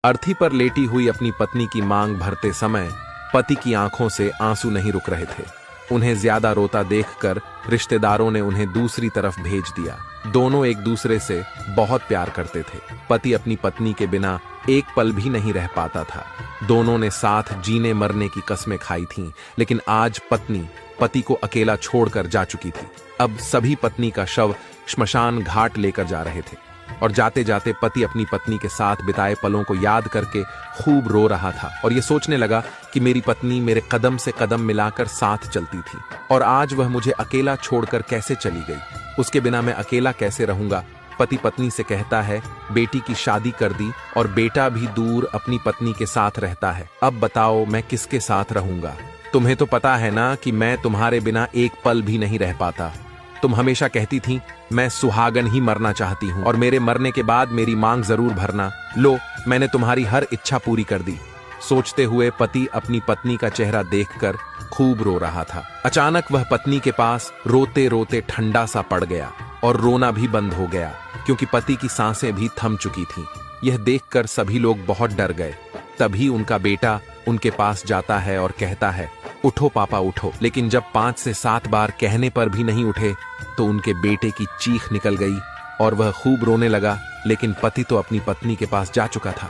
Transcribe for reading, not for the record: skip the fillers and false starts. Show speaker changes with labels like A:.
A: अर्थी पर लेटी हुई अपनी पत्नी की मांग भरते समय पति की आंखों से आंसू नहीं रुक रहे थे। उन्हें ज्यादा रोता देखकर रिश्तेदारों ने उन्हें दूसरी तरफ भेज दिया। दोनों एक दूसरे से बहुत प्यार करते थे। पति अपनी पत्नी के बिना एक पल भी नहीं रह पाता था। दोनों ने साथ जीने मरने की कस्में खाई थीं, लेकिन आज पत्नी पति को अकेला छोड़कर जा चुकी थी। अब सभी पत्नी का शव श्मशान घाट लेकर जा रहे थे और जाते जाते पति अपनी पत्नी के साथ बिताए पलों को याद करके खूब रो रहा था और ये सोचने लगा कि मेरी पत्नी मेरे कदम से कदम मिलाकर साथ चलती थी और आज वह मुझे अकेला छोड़कर कैसे चली गई। उसके बिना मैं अकेला कैसे रहूंगा। पति पत्नी से कहता है, बेटी की शादी कर दी और बेटा भी दूर अपनी पत्नी के साथ रहता है। अब बताओ मैं किसके साथ रहूंगा। तुम्हें तो पता है ना कि मैं तुम्हारे बिना एक पल भी नहीं रह पाता। तुम हमेशा कहती थी मैं सुहागन ही मरना चाहती हूँ और मेरे मरने के बाद मेरी मांग जरूर भरना। लो, मैंने तुम्हारी हर इच्छा पूरी कर दी। सोचते हुए पति अपनी पत्नी का चेहरा देखकर खूब रो रहा था। अचानक वह पत्नी के पास रोते रोते ठंडा सा पड़ गया और रोना भी बंद हो गया क्योंकि पति की सांसें भी थम चुकी थीं। यह देखकर सभी लोग बहुत डर गए। तभी उनका बेटा उनके पास जाता है और कहता है, उठो पापा उठो। लेकिन जब 5 से 7 बार कहने पर भी नहीं उठे तो उनके बेटे की चीख निकल गई और वह खूब रोने लगा। लेकिन पति तो अपनी पत्नी के पास जा चुका था।